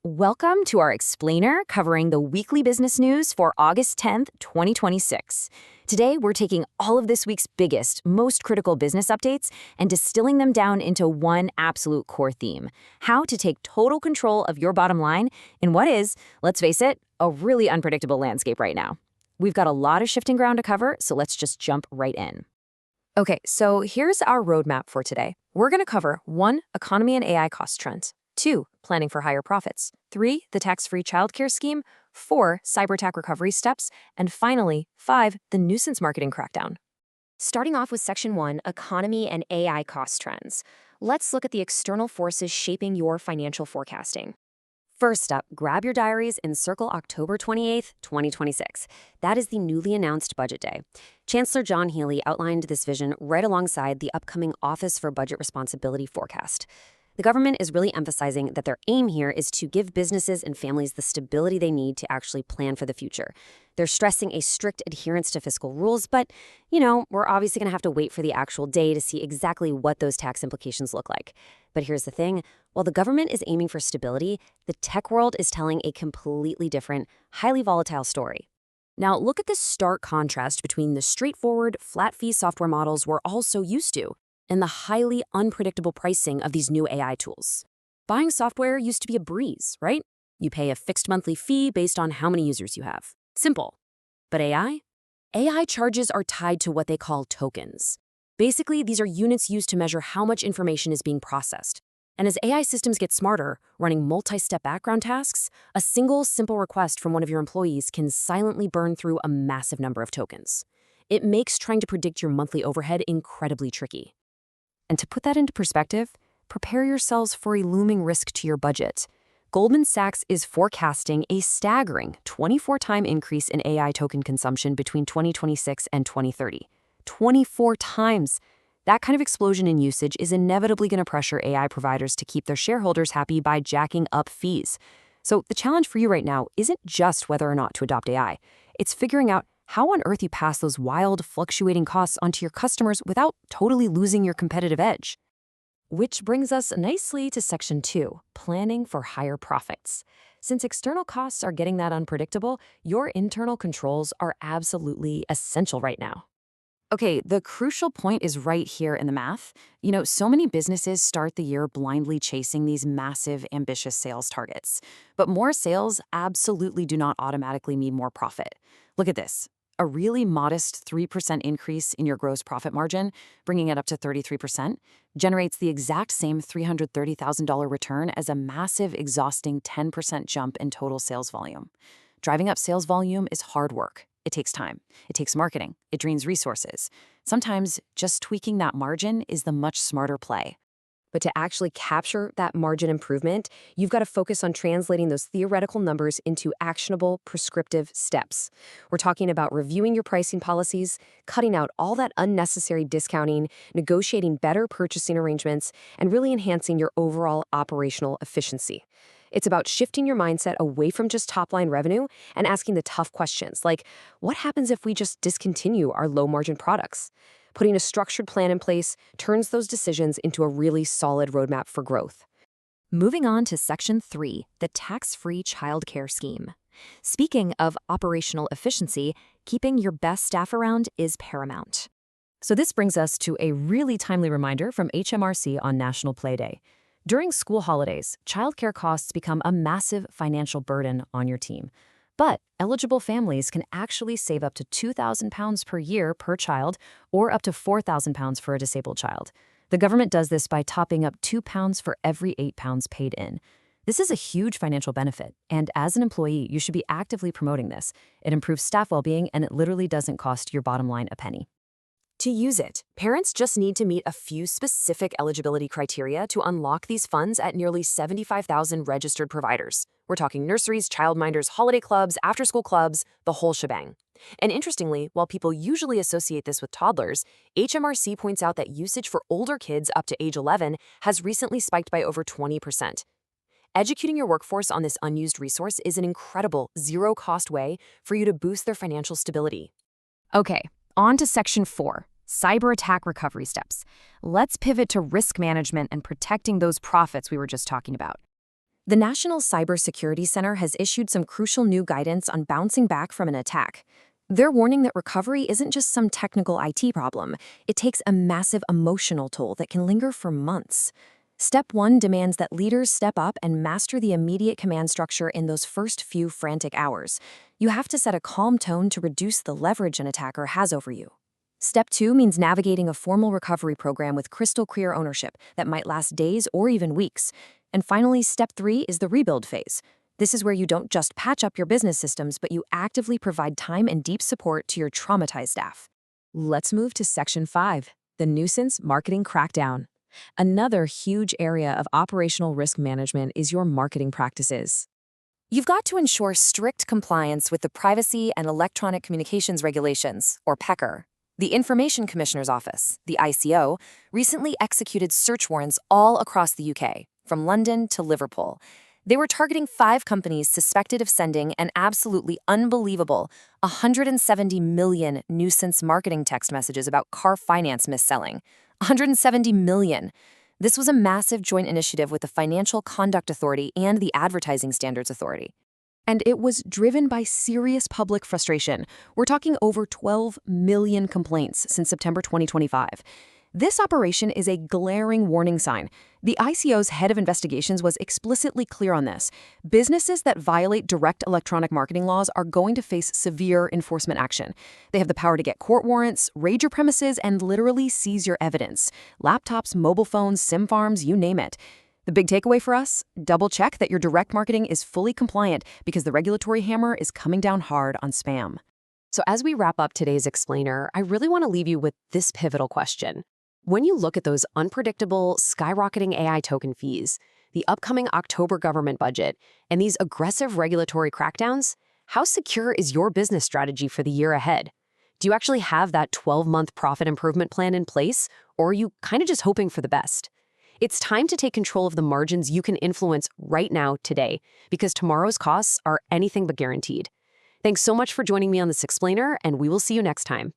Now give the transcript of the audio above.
Welcome to our explainer covering the weekly business news for August 10th, 2026. Today, we're taking all of this week's biggest, most critical business updates and distilling them down into one absolute core theme: how to take total control of your bottom line in what is, let's face it, a really unpredictable landscape right now. We've got a lot of shifting ground to cover, so let's just jump right in. Okay, so here's our roadmap for today. We're going to cover 1. Economy and AI cost trends. 2. Planning for higher profits. 3. The tax-free childcare scheme. 4. Cyber attack recovery steps. And finally, 5. The nuisance marketing crackdown. Starting off with Section 1, Economy and AI cost trends. Let's look at the external forces shaping your financial forecasting. First up, grab your diaries and circle October 28th, 2026. That is the newly announced budget day. Chancellor John Healey outlined this vision right alongside the upcoming Office for Budget Responsibility forecast. The government is really emphasizing that their aim here is to give businesses and families the stability they need to actually plan for the future. They're stressing a strict adherence to fiscal rules, but, we're obviously going to have to wait for the actual day to see exactly what those tax implications look like. But here's the thing. While the government is aiming for stability, the tech world is telling a completely different, highly volatile story. Now, look at this stark contrast between the straightforward, flat-fee software models we're all so used to and the highly unpredictable pricing of these new AI tools. Buying software used to be a breeze, right? You pay a fixed monthly fee based on how many users you have. Simple. But AI? AI charges are tied to what they call tokens. Basically, these are units used to measure how much information is being processed. And as AI systems get smarter, running multi-step background tasks, a single simple request from one of your employees can silently burn through a massive number of tokens. It makes trying to predict your monthly overhead incredibly tricky. And to put that into perspective, prepare yourselves for a looming risk to your budget. Goldman Sachs is forecasting a staggering 24-time increase in AI token consumption between 2026 and 2030. 24 times! That kind of explosion in usage is inevitably going to pressure AI providers to keep their shareholders happy by jacking up fees. So the challenge for you right now isn't just whether or not to adopt AI. It's figuring out how on earth you pass those wild, fluctuating costs onto your customers without totally losing your competitive edge. Which brings us nicely to Section 2, planning for higher profits. Since external costs are getting that unpredictable, your internal controls are absolutely essential right now. Okay, the crucial point is right here in the math. So many businesses start the year blindly chasing these massive, ambitious sales targets. But more sales absolutely do not automatically mean more profit. Look at this. A really modest 3% increase in your gross profit margin, bringing it up to 33%, generates the exact same $330,000 return as a massive, exhausting 10% jump in total sales volume. Driving up sales volume is hard work. It takes time. It takes marketing. It drains resources. Sometimes just tweaking that margin is the much smarter play. But to actually capture that margin improvement, you've got to focus on translating those theoretical numbers into actionable, prescriptive steps. We're talking about reviewing your pricing policies, cutting out all that unnecessary discounting, negotiating better purchasing arrangements, and really enhancing your overall operational efficiency. It's about shifting your mindset away from just top-line revenue and asking the tough questions, like, what happens if we just discontinue our low-margin products? Putting a structured plan in place turns those decisions into a really solid roadmap for growth. Moving on to Section 3, the Tax-Free Childcare scheme. Speaking of operational efficiency, keeping your best staff around is paramount. So this brings us to a really timely reminder from HMRC on National Play Day. During school holidays, childcare costs become a massive financial burden on your team. But eligible families can actually save up to £2,000 per year per child or up to £4,000 for a disabled child. The government does this by topping up £2 for every £8 paid in. This is a huge financial benefit, and as an employee, you should be actively promoting this. It improves staff well-being, and it literally doesn't cost your bottom line a penny. To use it, parents just need to meet a few specific eligibility criteria to unlock these funds at nearly 75,000 registered providers. We're talking nurseries, childminders, holiday clubs, after-school clubs, the whole shebang. And interestingly, while people usually associate this with toddlers, HMRC points out that usage for older kids up to age 11 has recently spiked by over 20%. Educating your workforce on this unused resource is an incredible, zero-cost way for you to boost their financial stability. Okay, on to Section 4. Cyber attack recovery steps. Let's pivot to risk management and protecting those profits we were just talking about. The National Cybersecurity Center has issued some crucial new guidance on bouncing back from an attack. They're warning that recovery isn't just some technical IT problem. It takes a massive emotional toll that can linger for months. Step 1 demands that leaders step up and master the immediate command structure in those first few frantic hours. You have to set a calm tone to reduce the leverage an attacker has over you. Step 2 means navigating a formal recovery program with crystal clear ownership that might last days or even weeks. And finally, Step 3 is the rebuild phase. This is where you don't just patch up your business systems, but you actively provide time and deep support to your traumatized staff. Let's move to Section 5, the nuisance marketing crackdown. Another huge area of operational risk management is your marketing practices. You've got to ensure strict compliance with the Privacy and Electronic Communications Regulations, or PECR. The Information Commissioner's Office, the ICO, recently executed search warrants all across the UK, from London to Liverpool. They were targeting 5 companies suspected of sending an absolutely unbelievable 170 million nuisance marketing text messages about car finance mis-selling. 170 million. This was a massive joint initiative with the Financial Conduct Authority and the Advertising Standards Authority. And it was driven by serious public frustration. We're talking over 12 million complaints since September 2025. This operation is a glaring warning sign. The ICO's head of investigations was explicitly clear on this. Businesses that violate direct electronic marketing laws are going to face severe enforcement action. They have the power to get court warrants, raid your premises, and literally seize your evidence. Laptops, mobile phones, SIM farms, you name it. The big takeaway for us? Double-check that your direct marketing is fully compliant because the regulatory hammer is coming down hard on spam. So as we wrap up today's explainer, I really want to leave you with this pivotal question. When you look at those unpredictable, skyrocketing AI token fees, the upcoming October government budget, and these aggressive regulatory crackdowns, how secure is your business strategy for the year ahead? Do you actually have that 12-month profit improvement plan in place, or are you kind of just hoping for the best? It's time to take control of the margins you can influence right now, today, because tomorrow's costs are anything but guaranteed. Thanks so much for joining me on this explainer, and we will see you next time.